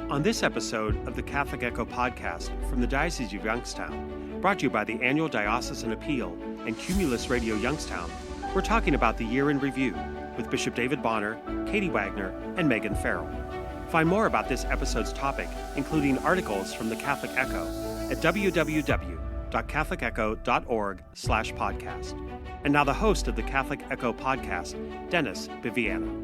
On this episode of the Catholic Echo podcast from the Diocese of Youngstown, brought to you by the annual Diocesan Appeal and Cumulus Radio Youngstown, we're talking about the year in review with Bishop David Bonnar, Katie Wagner, and Meagen Farrell. Find more about this episode's topic, including articles from the Catholic Echo, at www.catholicecho.org/podcast. And now the host of the Catholic Echo podcast, Dennis Viviano.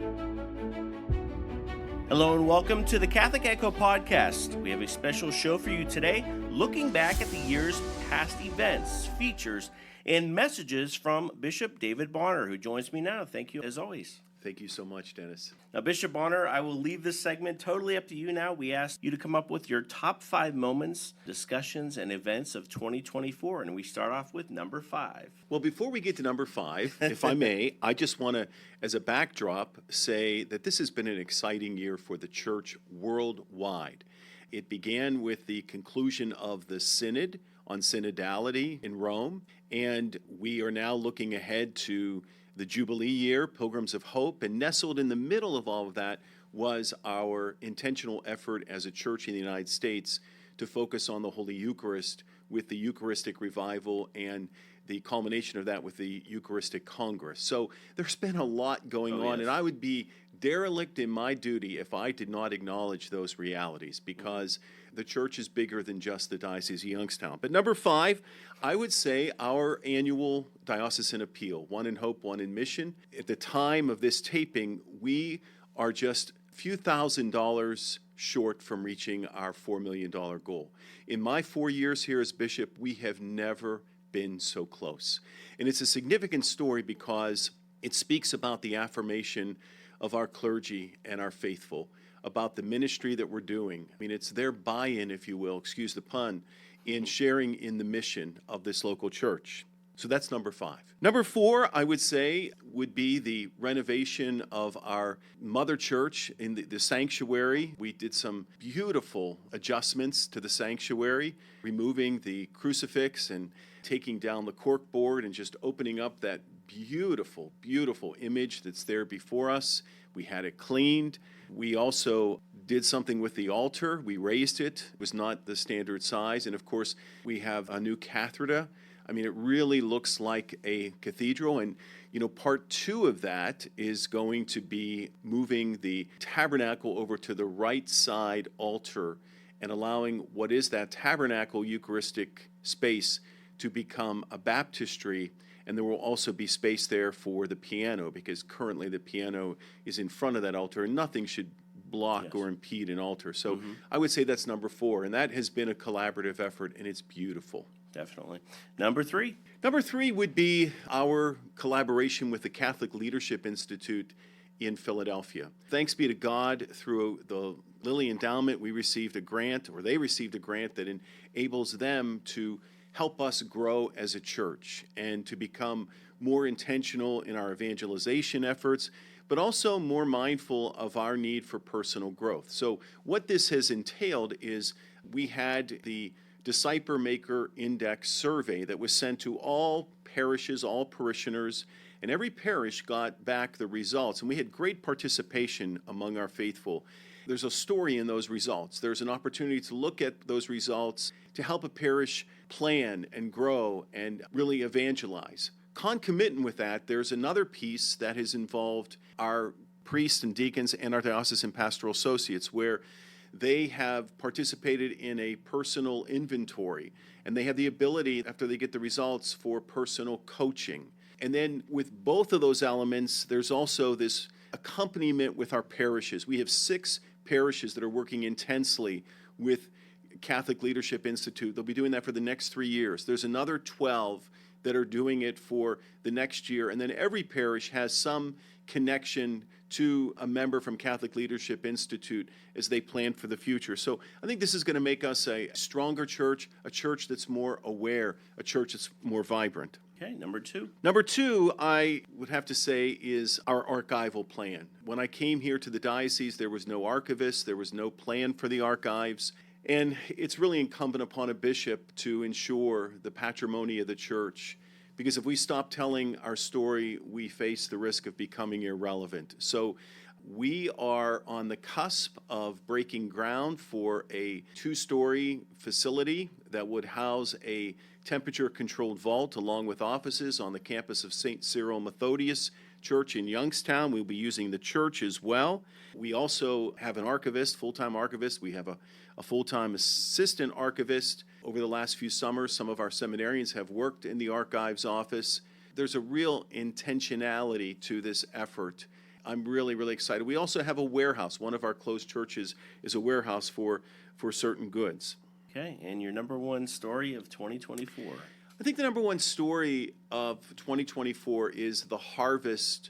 Hello and welcome to the Catholic Echo podcast. We have a special show for you today, looking back at the year's past events, features, and messages from Bishop David Bonnar, who joins me now. Thank you, as always. Thank you so much, Dennis. Now, Bishop Bonnar, I will leave this segment totally up to you now. We asked you to come up with your top 5 moments, discussions, and events of 2024, and we start off with number 5. Well, before we get to number 5, if I may, I just want to, as a backdrop, say that this has been an exciting year for the Church worldwide. It began with the conclusion of the Synod on synodality in Rome, and we are now looking ahead to the Jubilee year, Pilgrims of Hope, and nestled in the middle of all of that was our intentional effort as a church in the United States to focus on the Holy Eucharist with the Eucharistic revival and the culmination of that with the Eucharistic Congress. So there's been a lot going on, and I would be derelict in my duty if I did not acknowledge those realities, because the church is bigger than just the Diocese of Youngstown. But number 5, I would say our annual Diocesan Appeal, one in hope, one in mission. At the time of this taping, we are just a few $1,000s short from reaching our $4 million goal. In my 4 years here as bishop, we have never been so close. And it's a significant story because it speaks about the affirmation of our clergy and our faithful, about the ministry that we're doing. I mean, it's their buy-in, if you will, excuse the pun, in sharing in the mission of this local church. So that's number 5. Number 4, I would say, would be the renovation of our mother church in the sanctuary. We did some beautiful adjustments to the sanctuary, removing the crucifix and taking down the corkboard and just opening up that beautiful, beautiful image that's there before us. We had it cleaned. We also did something with the altar. We raised it. It was not the standard size. And of course, we have a new cathedra. I mean, it really looks like a cathedral. And, you know, part 2 of that is going to be moving the tabernacle over to the right side altar and allowing what is that tabernacle Eucharistic space to become a baptistry. And there will also be space there for the piano, because currently the piano is in front of that altar and nothing should block or impede an altar. So I would say that's number 4, and that has been a collaborative effort, and it's beautiful. Definitely. Number 3? Number 3 would be our collaboration with the Catholic Leadership Institute in Philadelphia. Thanks be to God, through the Lilly Endowment, we received a grant, or they received a grant that enables them to help us grow as a church and to become more intentional in our evangelization efforts, but also more mindful of our need for personal growth. So what this has entailed is we had the Disciple Maker Index survey that was sent to all parishes, all parishioners, and every parish got back the results. And we had great participation among our faithful. There's a story in those results. There's an opportunity to look at those results to help a parish plan and grow and really evangelize. Concomitant with that, there's another piece that has involved our priests and deacons and our diocesan pastoral associates, where they have participated in a personal inventory, and they have the ability, after they get the results, for personal coaching. And then with both of those elements, there's also this accompaniment with our parishes. We have 6 parishes that are working intensely with Catholic Leadership Institute. They'll be doing that for the next 3 years. There's another 12 that are doing it for the next year. And then every parish has some connection to a member from Catholic Leadership Institute as they plan for the future. So I think this is going to make us a stronger church, a church that's more aware, a church that's more vibrant. Okay, number 2. Number 2, I would have to say, is our archival plan. When I came here to the diocese, there was no archivist, there was no plan for the archives. And it's really incumbent upon a bishop to ensure the patrimony of the church, because if we stop telling our story, we face the risk of becoming irrelevant. So We are on the cusp of breaking ground for a 2-story facility that would house a temperature-controlled vault along with offices on the campus of St. Cyril Methodius Church in Youngstown. We'll be using the church as well. We also have an archivist, full-time archivist. We have a full-time assistant archivist. Over the last few summers, some of our seminarians have worked in the archives office. There's a real intentionality to this effort. I'm really, really excited. We also have a warehouse. One of our closed churches is a warehouse for certain goods. Okay, and your number one story of 2024? I think the number one story of 2024 is the harvest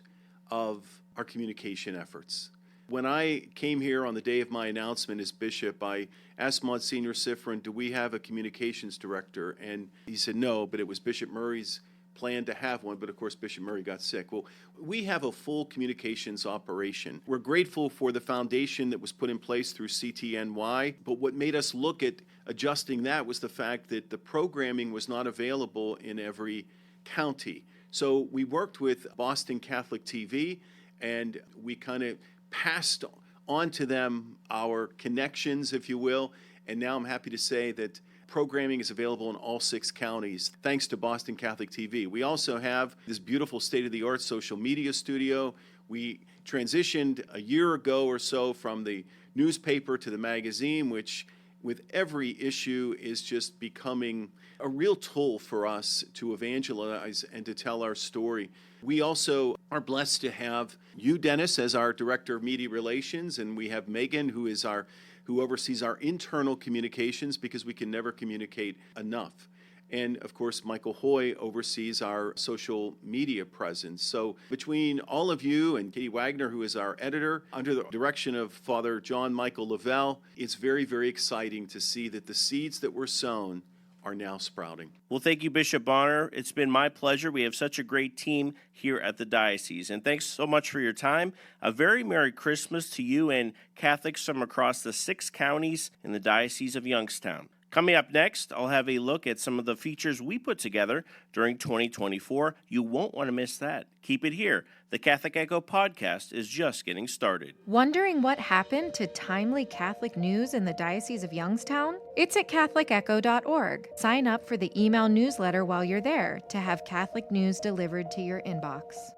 of our communication efforts. When I came here on the day of my announcement as bishop, I asked Monsignor Sifrin, do we have a communications director? And he said no, but it was Bishop Murray's plan to have one, but of course Bishop Murray got sick. Well, we have a full communications operation. We're grateful for the foundation that was put in place through CTNY, but what made us look at adjusting that was the fact that the programming was not available in every county. So we worked with Boston Catholic TV, and we kind of passed on to them our connections, if you will, and now I'm happy to say that programming is available in all 6 counties, thanks to Boston Catholic TV. We also have this beautiful state-of-the-art social media studio. We transitioned a year ago or so from the newspaper to the magazine, which with every issue is just becoming a real tool for us to evangelize and to tell our story. We also are blessed to have you, Dennis, as our Director of Media Relations, and we have Meagen, who oversees our internal communications, because we can never communicate enough. And of course, Michael Hoy oversees our social media presence. So between all of you and Katie Wagner, who is our editor, under the direction of Father John Michael Lavelle, it's very, very exciting to see that the seeds that were sown are now sprouting. Well, thank you, Bishop Bonnar. It's been my pleasure. We have such a great team here at the diocese. And thanks so much for your time. A very Merry Christmas to you and Catholics from across the 6 counties in the Diocese of Youngstown. Coming up next, I'll have a look at some of the features we put together during 2024. You won't want to miss that. Keep it here. The Catholic Echo podcast is just getting started. Wondering what happened to timely Catholic news in the Diocese of Youngstown? It's at catholicecho.org. Sign up for the email newsletter while you're there to have Catholic news delivered to your inbox.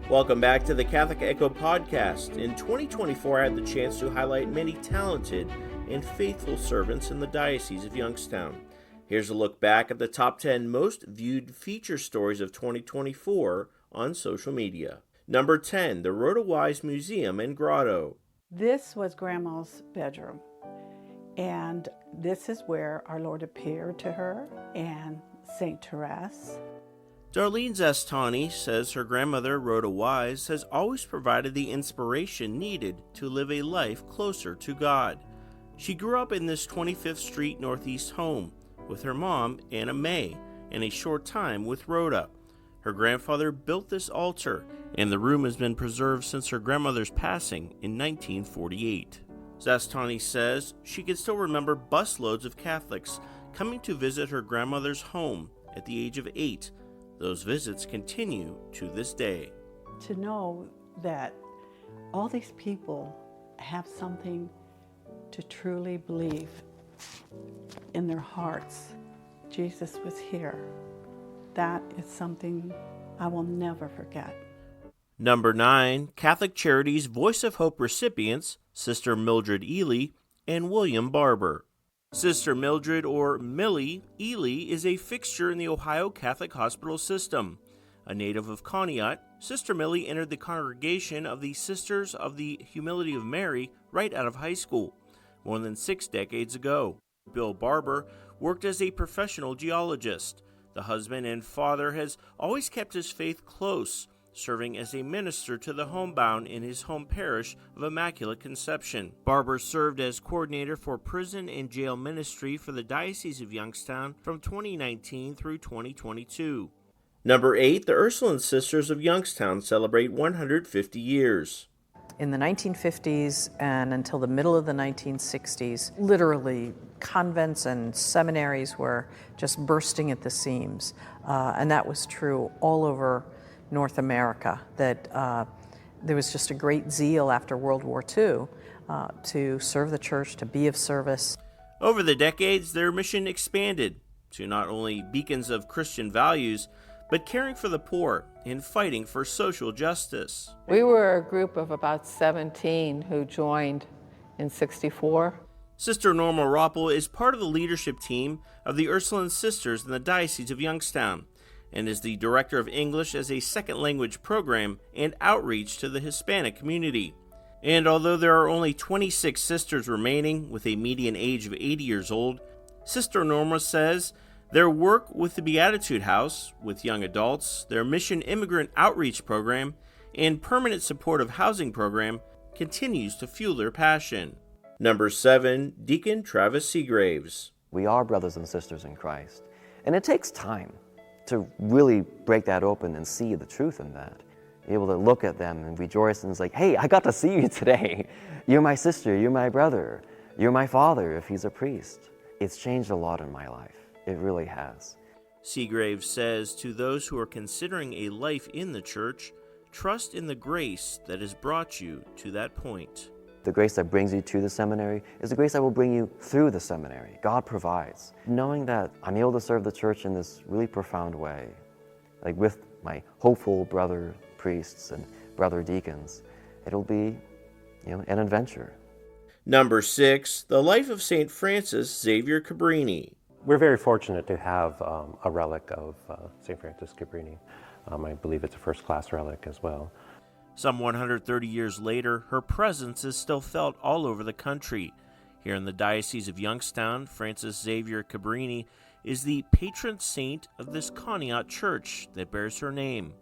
Welcome back to the Catholic Echo podcast. In 2024, I had the chance to highlight many talented and faithful servants in the Diocese of Youngstown. Here's a look back at the top 10 most viewed feature stories of 2024 on social media. Number 10, the Rhoda Wise Museum and Grotto. This was Grandma's bedroom, and this is where our Lord appeared to her and St. Therese. Darlene Zastani says her grandmother, Rhoda Wise, has always provided the inspiration needed to live a life closer to God. She grew up in this 25th Street Northeast home with her mom, Anna May, and a short time with Rhoda. Her grandfather built this altar, and the room has been preserved since her grandmother's passing in 1948. Zastani says she can still remember busloads of Catholics coming to visit her grandmother's home at the age of 8. Those visits continue to this day. To know that all these people have something to truly believe in their hearts, Jesus was here. That is something I will never forget. Number 9, Catholic Charities Voice of Hope recipients, Sister Mildred Ely and William Barber. Sister Mildred, or Millie, Ely is a fixture in the Ohio Catholic hospital system. A native of Conneaut, Sister Millie entered the congregation of the Sisters of the Humility of Mary right out of high school, more than 6 decades ago. Bill Barber worked as a professional geologist. The husband and father has always kept his faith close, serving as a minister to the homebound in his home parish of Immaculate Conception. Barber served as coordinator for prison and jail ministry for the Diocese of Youngstown from 2019 through 2022. Number 8, the Ursuline Sisters of Youngstown celebrate 150 years. In the 1950s and until the middle of the 1960s, literally convents and seminaries were just bursting at the seams. And that was true all over North America, that There was just a great zeal after World War II to serve the church, to be of service. Over the decades, their mission expanded to not only beacons of Christian values, but caring for the poor and fighting for social justice. We were a group of about 17 who joined in '64. Sister Norma Roppel is part of the leadership team of the Ursuline Sisters in the Diocese of Youngstown and is the Director of English as a Second Language program and outreach to the Hispanic community. And although there are only 26 sisters remaining with a median age of 80 years old, Sister Norma says their work with the Beatitude House, with young adults, their Mission Immigrant Outreach Program, and Permanent Supportive Housing Program continues to fuel their passion. Number 7, Deacon Travis Seagraves. We are brothers and sisters in Christ, and it takes time to really break that open and see the truth in that. Be able to look at them and rejoice, and it's like, hey, I got to see you today. You're my sister, you're my brother, you're my father if he's a priest. It's changed a lot in my life. It really has. Seagraves says to those who are considering a life in the church, trust in the grace that has brought you to that point. The grace that brings you to the seminary is the grace that will bring you through the seminary. God provides. Knowing that I'm able to serve the church in this really profound way, like with my hopeful brother priests and brother deacons, it'll be, an adventure. Number 6, the life of St. Francis Xavier Cabrini. We're very fortunate to have a relic of St. Francis Cabrini. I believe it's a first-class relic as well. Some 130 years later, her presence is still felt all over the country. Here in the Diocese of Youngstown, Francis Xavier Cabrini is the patron saint of this Conneaut church that bears her name.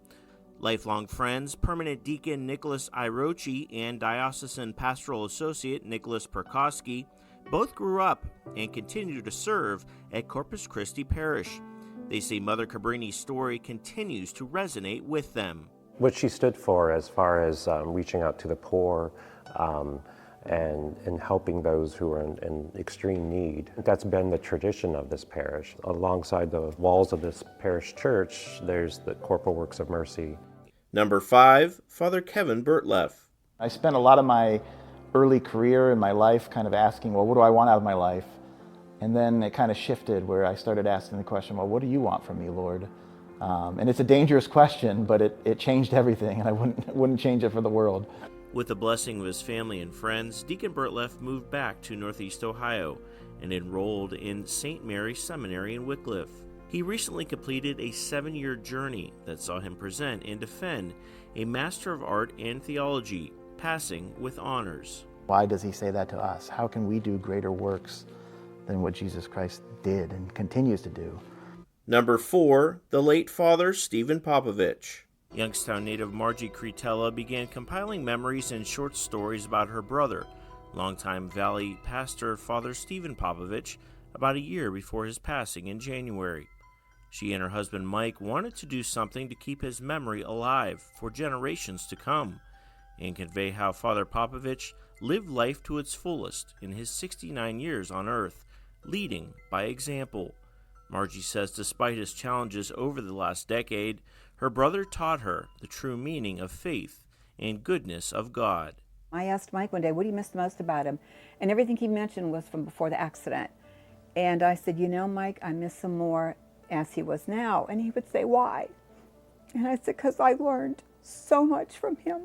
Lifelong friends, permanent deacon Nicholas Irochi and diocesan pastoral associate Nicholas Perkowski both grew up and continue to serve at Corpus Christi Parish. They say Mother Cabrini's story continues to resonate with them. What she stood for as far as reaching out to the poor and helping those who are in extreme need. That's been the tradition of this parish. Alongside the walls of this parish church, there's the Corporal Works of Mercy. Number 5, Father Kevin Bertleff. I spent a lot of my early career in my life kind of asking, well, what do I want out of my life? And then it kind of shifted where I started asking the question, well, what do you want from me, Lord? And it's a dangerous question, but it changed everything, and I wouldn't change it for the world. With the blessing of his family and friends, Deacon Bertleff moved back to Northeast Ohio and enrolled in St. Mary's Seminary in Wycliffe. He recently completed a 7-year journey that saw him present and defend a Master of Art and Theology, passing with honors. Why does he say that to us? How can we do greater works than what Jesus Christ did and continues to do? Number 4, the late Father Stephen Popovich. Youngstown native Margie Cretella began compiling memories and short stories about her brother, longtime Valley pastor Father Stephen Popovich, about a year before his passing in January. She and her husband Mike wanted to do something to keep his memory alive for generations to come and convey how Father Popovich lived life to its fullest in his 69 years on earth, leading by example. Margie says despite his challenges over the last decade, her brother taught her the true meaning of faith and goodness of God. I asked Mike one day, what do you miss the most about him? And everything he mentioned was from before the accident. And I said, Mike, I miss him more as he was now. And he would say, why? And I said, because I learned so much from him.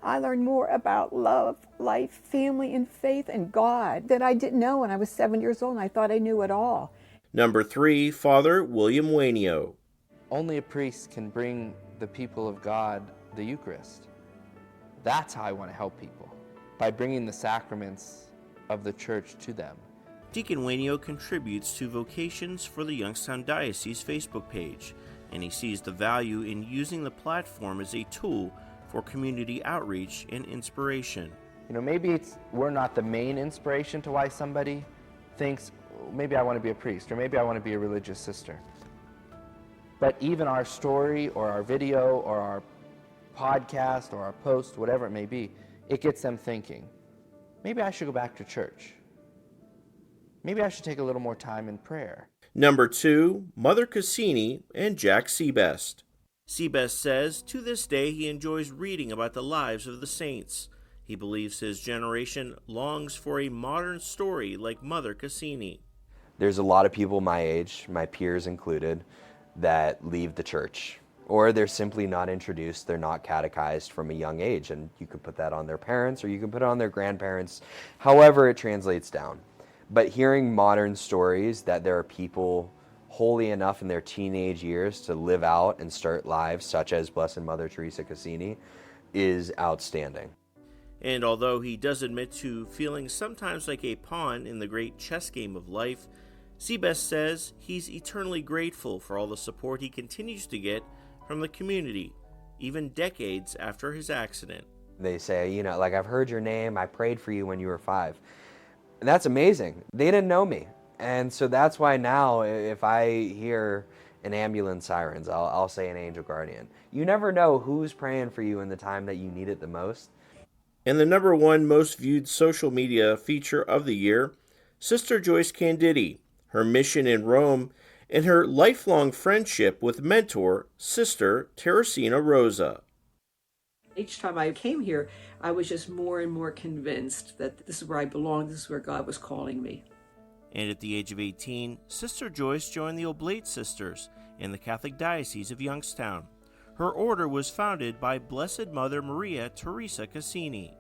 I learned more about love, life, family, and faith, and God that I didn't know when I was 7 years old, and I thought I knew it all. Number 3, Father William Wainio. Only a priest can bring the people of God the Eucharist. That's how I want to help people, by bringing the sacraments of the church to them. Deacon Wainio contributes to Vocations for the Youngstown Diocese Facebook page, and he sees the value in using the platform as a tool for community outreach and inspiration. Maybe we're not the main inspiration to why somebody thinks, maybe I want to be a priest, or maybe I want to be a religious sister. But even our story, or our video, or our podcast, or our post, whatever it may be, it gets them thinking, maybe I should go back to church. Maybe I should take a little more time in prayer. Number 2, Mother Cassini and Jack Seabest. Seabest says to this day he enjoys reading about the lives of the saints. He believes his generation longs for a modern story like Mother Cassini. There's a lot of people my age, my peers included, that leave the church. Or they're simply not introduced, they're not catechized from a young age. And you could put that on their parents or you can put it on their grandparents, however it translates down. But hearing modern stories that there are people holy enough in their teenage years to live out and start lives such as Blessed Mother Teresa Cassini is outstanding. And although he does admit to feeling sometimes like a pawn in the great chess game of life, Seabest says he's eternally grateful for all the support he continues to get from the community, even decades after his accident. They say, like, I've heard your name, I prayed for you when you were 5. And that's amazing. They didn't know me. And so that's why now, if I hear an ambulance sirens, I'll say an angel guardian. You never know who's praying for you in the time that you need it the most. And the #1 most viewed social media feature of the year, Sister Joyce Candidi, her mission in Rome, and her lifelong friendship with mentor, Sister Teresina Rosa. Each time I came here, I was just more and more convinced that this is where I belong, this is where God was calling me. And at the age of 18, Sister Joyce joined the Oblate Sisters in the Catholic Diocese of Youngstown. Her order was founded by Blessed Mother Maria Teresa Cassini.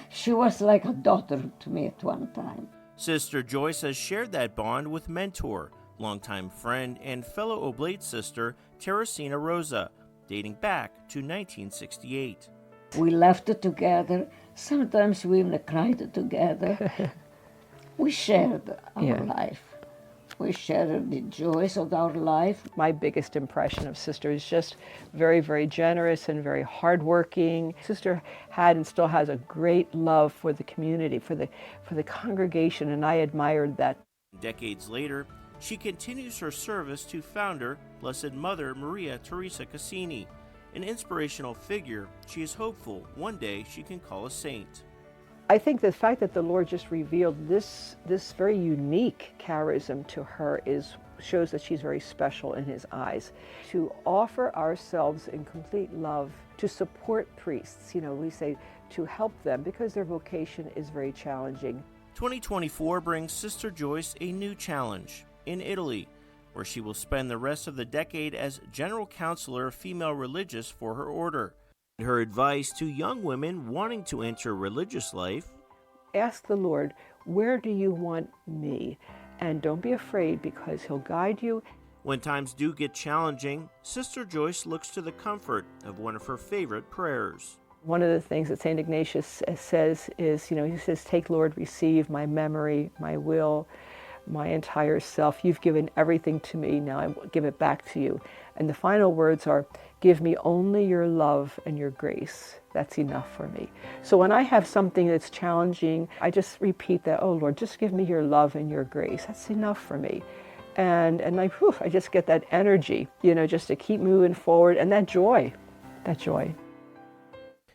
She was like a daughter to me at one time. Sister Joyce has shared that bond with mentor, longtime friend, and fellow Oblate sister Teresina Rosa, dating back to 1968. We laughed together. Sometimes we even cried together. We shared our life. We shared the joys of our life. My biggest impression of Sister is just very, very generous and very hardworking. Sister had and still has a great love for the community, for the congregation, and I admired that. Decades later, she continues her service to founder Blessed Mother Maria Teresa Cassini, an inspirational figure. She is hopeful one day she can call a saint. I think the fact that the Lord just revealed this very unique charism to her shows that she's very special in his eyes. To offer ourselves in complete love, to support priests, we say to help them because their vocation is very challenging. 2024 brings Sister Joyce a new challenge in Italy, where she will spend the rest of the decade as General Counselor of Female Religious for her order. Her advice to young women wanting to enter religious life: ask the Lord, where do you want me? And don't be afraid, because he'll guide you. When times do get challenging, Sister Joyce looks to the comfort of one of her favorite prayers. One of the things that St. Ignatius says is, he says, take, Lord, receive my memory, my will, my entire self. You've given everything to me, now I give it back to you. And the final words are, give me only your love and your grace. That's enough for me. So when I have something that's challenging, I just repeat that, oh Lord, just give me your love and your grace. That's enough for me. And I just get that energy, just to keep moving forward, and that joy.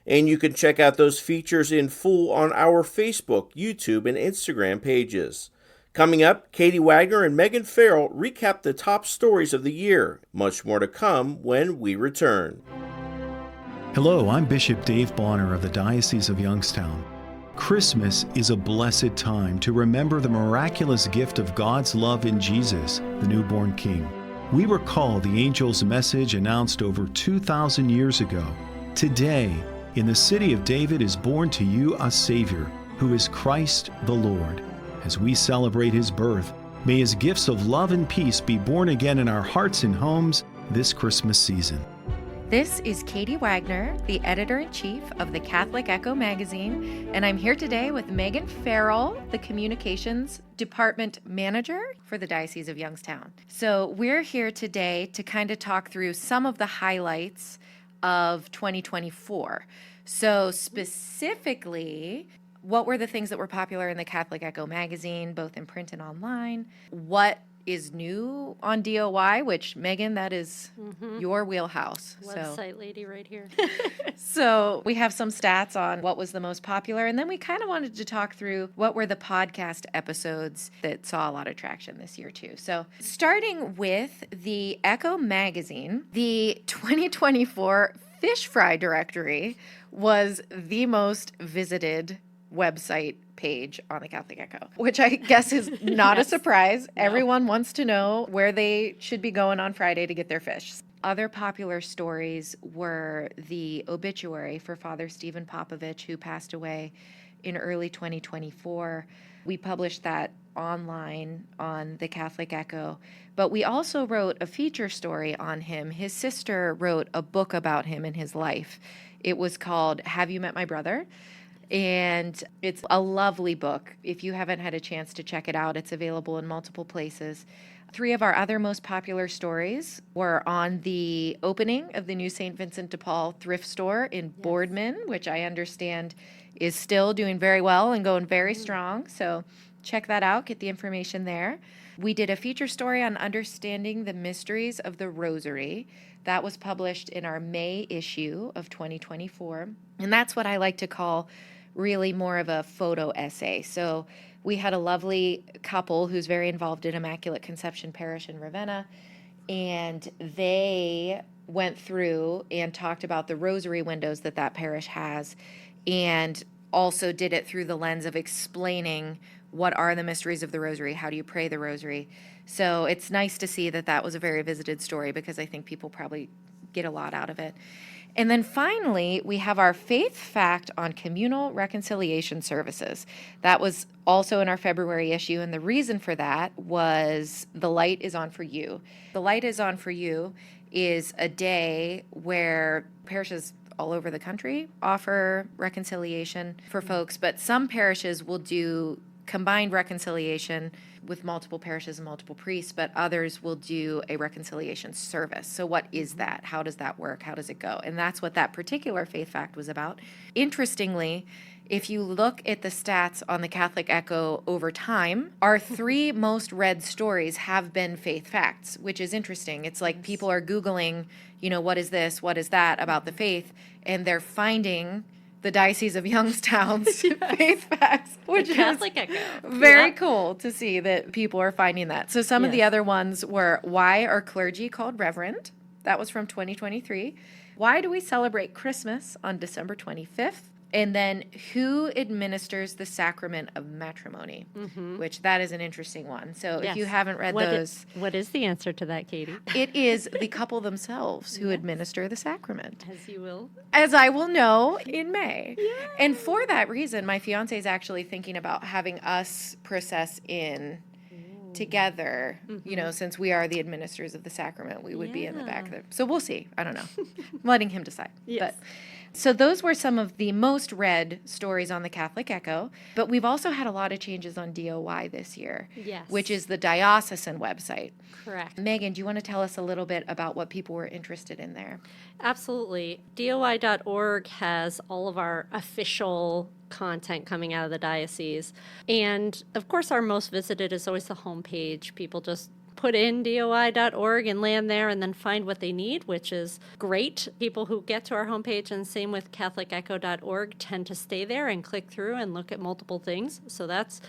And you can check out those features in full on our Facebook, YouTube, and Instagram pages. Coming up, Katie Wagner and Meagen Farrell recap the top stories of the year. Much more to come when we return. Hello, I'm Bishop David Bonnar of the Diocese of Youngstown. Christmas is a blessed time to remember the miraculous gift of God's love in Jesus, the newborn King. We recall the angel's message announced over 2,000 years ago. Today, in the city of David is born to you a Savior, who is Christ the Lord. As we celebrate his birth, may his gifts of love and peace be born again in our hearts and homes this Christmas season. This is Katie Wagner, the editor-in-chief of the Catholic Echo magazine, and I'm here today with Meagen Farrell, the communications department manager for the Diocese of Youngstown. So we're here today to kind of talk through some of the highlights of 2024. So specifically, what were the things that were popular in the Catholic Echo magazine, both in print and online? What is new on DOY, which, Meagen, that is your wheelhouse. Website lady right here. So we have some stats on what was the most popular, and then we kind of wanted to talk through what were the podcast episodes that saw a lot of traction this year too. So starting with the Echo magazine, the 2024 Fish Fry Directory was the most visited website page on the Catholic Echo, which I guess is not a surprise. No. Everyone wants to know where they should be going on Friday to get their fish. Other popular stories were the obituary for Father Stephen Popovich, who passed away in early 2024. We published that online on the Catholic Echo, but we also wrote a feature story on him. His sister wrote a book about him and his life. It was called Have You Met My Brother? And it's a lovely book. If you haven't had a chance to check it out, it's available in multiple places. 3 of our other most popular stories were on the opening of the new St. Vincent de Paul thrift store in Boardman, which I understand is still doing very well and going very strong. So check that out, get the information there. We did a feature story on understanding the mysteries of the Rosary. That was published in our May issue of 2024. And that's what I like to call really more of a photo essay. So we had a lovely couple who's very involved in Immaculate Conception Parish in Ravenna, and they went through and talked about the rosary windows that parish has, and also did it through the lens of explaining what are the mysteries of the Rosary, how do you pray the Rosary. So it's nice to see that was a very visited story, because I think people probably get a lot out of it. And then finally, we have our faith fact on communal reconciliation services. That was also in our February issue, and the reason for that was The Light is On for You. The Light is On for You is a day where parishes all over the country offer reconciliation for folks, but some parishes will do combined reconciliation with multiple parishes and multiple priests, but others will do a reconciliation service. So what is that? How does that work? How does it go? And that's what that particular faith fact was about. Interestingly, if you look at the stats on the Catholic Echo over time, our 3 most read stories have been faith facts, which is interesting. It's like people are Googling, what is this, what is that about the faith, and they're finding the Diocese of Youngstown's faith facts, which is Catholic Echo. Very cool to see that people are finding that. So some of the other ones were, why are clergy called reverend? That was from 2023. Why do we celebrate Christmas on December 25th? And then who administers the sacrament of matrimony, which that is an interesting one. So if you haven't read those. What is the answer to that, Katie? It is the couple themselves who administer the sacrament. As you will. As I will know in May. Yay. And for that reason, my fiance is actually thinking about having us process in together, since we are the administrators of the sacrament, we would be in the back of it. So we'll see. I don't know. I'm letting him decide. Yes. So those were some of the most read stories on the Catholic Echo, but we've also had a lot of changes on DOY this year, which is the Diocesan website. Correct. Meagen, do you want to tell us a little bit about what people were interested in there? Absolutely. DOI.org has all of our official content coming out of the diocese. And of course, our most visited is always the homepage. People just put in doi.org and land there and then find what they need, which is great. People who get to our homepage, and same with catholicecho.org, tend to stay there and click through and look at multiple things. So that's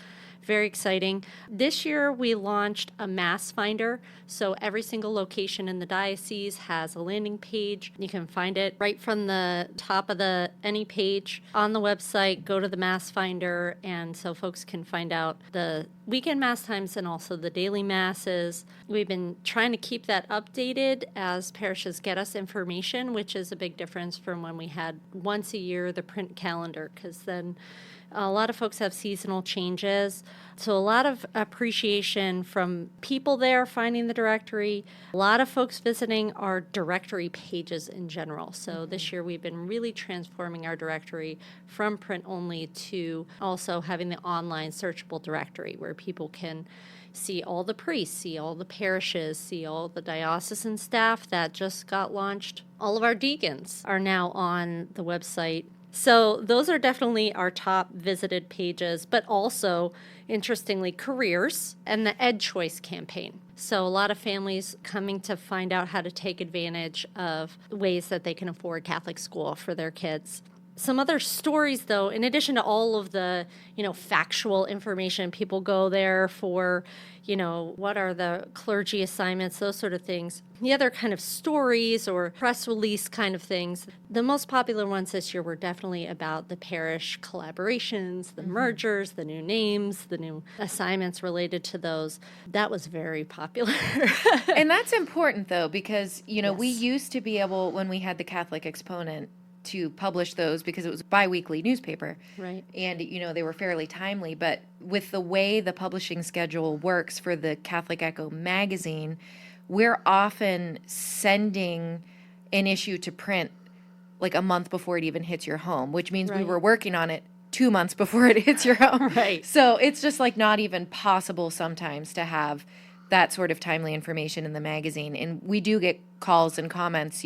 very exciting. This year we launched a Mass Finder. So every single location in the diocese has a landing page. You can find it right from the top of any page on the website. Go to the Mass Finder, and so folks can find out the weekend Mass times and also the daily Masses. We've been trying to keep that updated as parishes get us information, which is a big difference from when we had once a year the print calendar, because then a lot of folks have seasonal changes. So a lot of appreciation from people there finding the directory. A lot of folks visiting our directory pages in general. So this year we've been really transforming our directory from print only to also having the online searchable directory where people can see all the priests, see all the parishes, see all the diocesan staff that just got launched. All of our deacons are now on the website. So those are definitely our top visited pages, but also, interestingly, careers and the Ed Choice campaign. So a lot of families coming to find out how to take advantage of ways that they can afford Catholic school for their kids. Some other stories, though, in addition to all of the, factual information, people go there for, what are the clergy assignments, those sort of things. The other kind of stories or press release kind of things, the most popular ones this year were definitely about the parish collaborations, the mergers, the new names, the new assignments related to those. That was very popular. And that's important, though, because, we used to be able, when we had the Catholic Exponent, to publish those because it was a bi-weekly newspaper. Right. And, they were fairly timely. But with the way the publishing schedule works for the Catholic Echo magazine, we're often sending an issue to print like a month before it even hits your home, which means we were working on it 2 months before it hits your home. Right. So it's just like not even possible sometimes to have that sort of timely information in the magazine. And we do get calls and comments,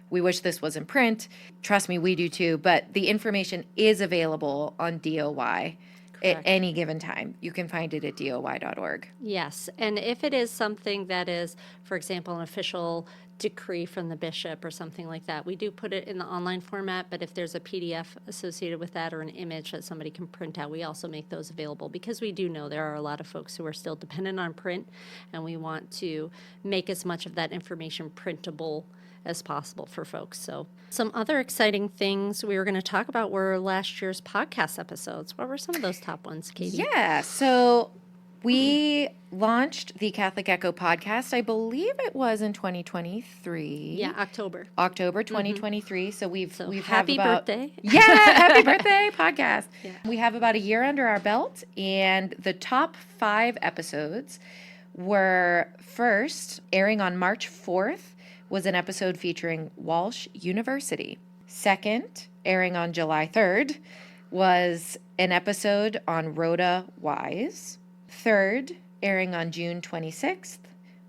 we wish this was in print. Trust me, we do too. But the information is available on DOY at any given time. You can find it at doy.org. Yes. And if it is something that is, for example, an official decree from the bishop or something like that, we do put it in the online format. But if there's a PDF associated with that or an image that somebody can print out, we also make those available because we do know there are a lot of folks who are still dependent on print, and we want to make as much of that information printable as possible for folks. So some other exciting things we were going to talk about were last year's podcast episodes. What were some of those top ones, Katie? Yeah, so we launched the Catholic Echo podcast, I believe it was in 2023. Yeah, October 2023. So we've happy birthday. Yeah, happy birthday podcast. Yeah. We have about a year under our belt, and the top 5 episodes were first airing on March 4th. Was an episode featuring Walsh University. Second, airing on July 3rd, was an episode on Rhoda Wise. Third, airing on June 26th,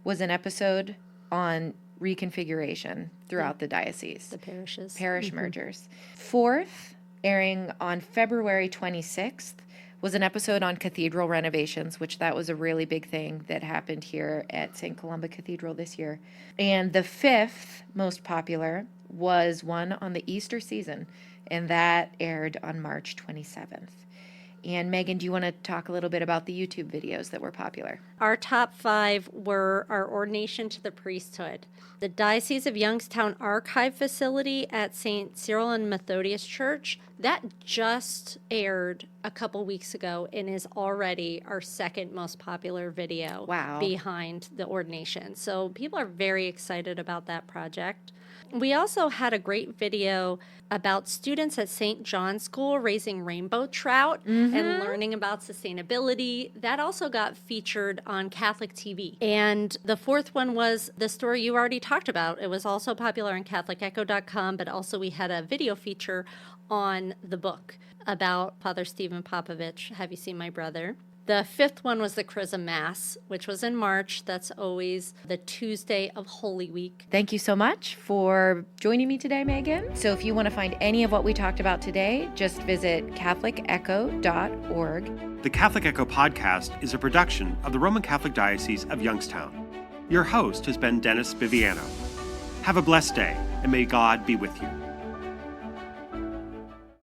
was an episode on reconfiguration throughout the diocese. The parishes. Parish mergers. Fourth, airing on February 26th, was an episode on cathedral renovations, which that was a really big thing that happened here at St. Columba Cathedral this year. And the 5th most popular was one on the Easter season, and that aired on March 27th. And Meagen, do you want to talk a little bit about the YouTube videos that were popular? Our top 5 were our ordination to the priesthood, the Diocese of Youngstown archive facility at St. Cyril and Methodius Church. That just aired a couple weeks ago and is already our second most popular video behind the ordination. So people are very excited about that project. We also had a great video about students at St. John's School raising rainbow trout and learning about sustainability. That also got featured on Catholic TV. And the 4th one was the story you already talked about. It was also popular on CatholicEcho.com, but also we had a video feature on the book about Father Stephen Popovich, Have You Seen My Brother? The 5th one was the Chrism Mass, which was in March. That's always the Tuesday of Holy Week. Thank you so much for joining me today, Meagen. So if you want to find any of what we talked about today, just visit CatholicEcho.org. The Catholic Echo podcast is a production of the Roman Catholic Diocese of Youngstown. Your host has been Dennis Biviano. Have a blessed day, and may God be with you.